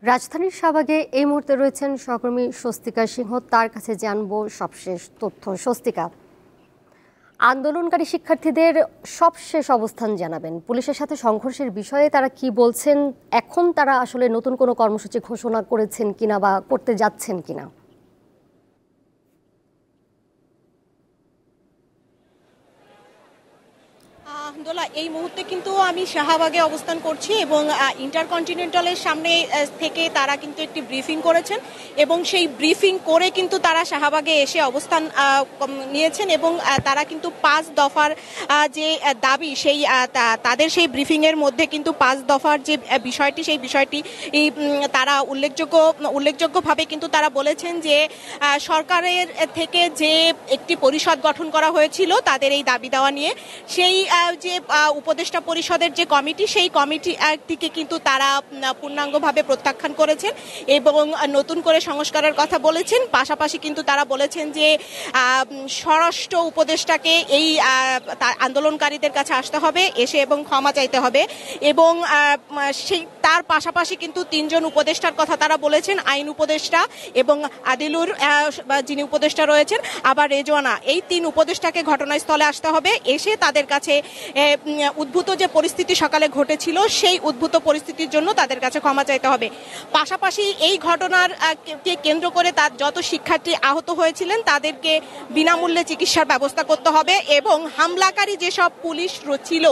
রাজধানীর শাহবাগে এই মুহূর্তে রয়েছেন সহকর্মী স্বস্তিকা সিংহ। তার কাছে জানবো সবশেষ তথ্য। স্বস্তিকা, আন্দোলনকারী শিক্ষার্থীদের সবশেষ অবস্থান জানাবেন। পুলিশের সাথে সংঘর্ষের বিষয়ে তারা কি বলছেন, এখন তারা আসলে নতুন কোনো কর্মসূচি ঘোষণা করেছেন কিনা বা করতে যাচ্ছেন কিনা? দোলা, এই মুহূর্তে কিন্তু আমি শাহবাগে অবস্থান করছি এবং ইন্টারকন্টিনেন্টালের সামনে থেকে তারা কিন্তু একটি ব্রিফিং করেছেন এবং সেই ব্রিফিং করে কিন্তু তারা শাহবাগে এসে অবস্থান নিয়েছেন এবং তারা কিন্তু ৫ দফার যে দাবি সেই তাদের সেই ব্রিফিংয়ের মধ্যে কিন্তু ৫ দফার যে বিষয়টি সেই বিষয়টি তারা উল্লেখযোগ্যভাবে কিন্তু তারা বলেছেন যে সরকারের থেকে যে একটি পরিষদ গঠন করা হয়েছিল তাদের এই দাবি দেওয়া নিয়ে, সেই যে উপদেষ্টা পরিষদের যে কমিটি সেই কমিটিটিকে কিন্তু তারা পূর্ণাঙ্গভাবে প্রত্যাখ্যান করেছেন এবং নতুন করে সংস্কারের কথা বলেছেন। পাশাপাশি কিন্তু তারা বলেছেন যে স্বরাষ্ট্র উপদেষ্টাকে এই আন্দোলনকারীদের কাছে আসতে হবে, এসে এবং ক্ষমা চাইতে হবে এবং সেই তার পাশাপাশি কিন্তু ৩ জন উপদেষ্টার কথা তারা বলেছেন, আইন উপদেষ্টা এবং আদিলুর যিনি উপদেষ্টা রয়েছেন, আবার রেজওয়ানা, এই ৩ উপদেষ্টাকে ঘটনাস্থলে আসতে হবে, এসে তাদের কাছে উদ্ভূত যে পরিস্থিতি সকালে ঘটেছিল সেই উদ্ভূত পরিস্থিতির জন্য তাদের কাছে ক্ষমা চাইতে হবে। পাশাপাশি এই ঘটনার কে কেন্দ্র করে তার যত শিক্ষার্থী আহত হয়েছিলেন তাদেরকে বিনামূল্যে চিকিৎসার ব্যবস্থা করতে হবে এবং হামলাকারী যেসব পুলিশ ছিল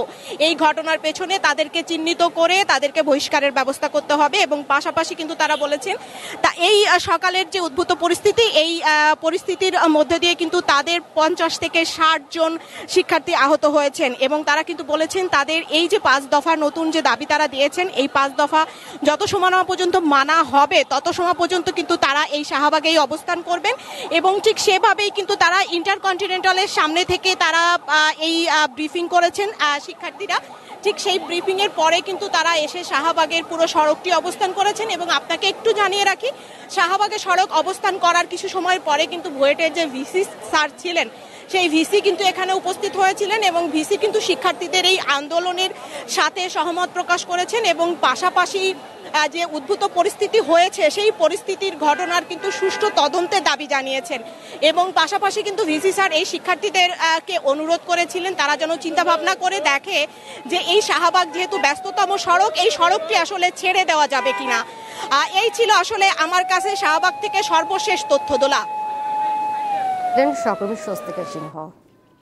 এই ঘটনার পেছনে তাদেরকে চিহ্নিত করে তাদেরকে বহিষ্কারের ব্যবস্থা করতে হবে এবং পাশাপাশি কিন্তু তারা বলেছেন তা এই সকালের যে উদ্ভূত পরিস্থিতি এই পরিস্থিতির মধ্যে দিয়ে কিন্তু তাদের ৫০ থেকে ৬০ জন শিক্ষার্থী আহত হয়েছেন এবং তারা কিন্তু বলেছেন তাদের এই যে ৫ দফা নতুন যে দাবি তারা দিয়েছেন এই ৫ দফা যত সময় না পর্যন্ত মানা হবে তত সময় পর্যন্ত কিন্তু তারা এই শাহবাগেই অবস্থান করবেন এবং ঠিক সেভাবেই কিন্তু তারা ইন্টারকন্টিনেন্টালের সামনে থেকে তারা এই ব্রিফিং করেছেন শিক্ষার্থীরা। ঠিক সেই ব্রিফিংয়ের পরে কিন্তু তারা এসে শাহবাগের পুরো সড়কটি অবস্থান করেছেন এবং আপনাকে একটু জানিয়ে রাখি, শাহবাগে সড়ক অবস্থান করার কিছু সময় পরে কিন্তু বুয়েটের যে ভিসি স্যার ছিলেন সেই ভিসি কিন্তু এখানে উপস্থিত হয়েছিলেন এবং ভিসি কিন্তু শিক্ষার্থীদের এই আন্দোলনের সাথে সহমত প্রকাশ করেছেন এবং পাশাপাশি যে উদ্ভূত পরিস্থিতি হয়েছে সেই পরিস্থিতির ঘটনার কিন্তু সুষ্ঠু তদন্তের দাবি জানিয়েছেন এবং পাশাপাশি কিন্তু ভিসি স্যার এই শিক্ষার্থীদেরকে অনুরোধ করেছিলেন তারা যেন চিন্তা ভাবনা করে দেখে যে এই শাহবাগ যেহেতু ব্যস্ততম সড়ক, এই সড়কটি আসলে ছেড়ে দেওয়া যাবে কিনা। এই ছিল আসলে আমার কাছে শাহবাগ থেকে সর্বশেষ তথ্য। দোলা, সহকর্মী স্বস্তিকা সিংহ।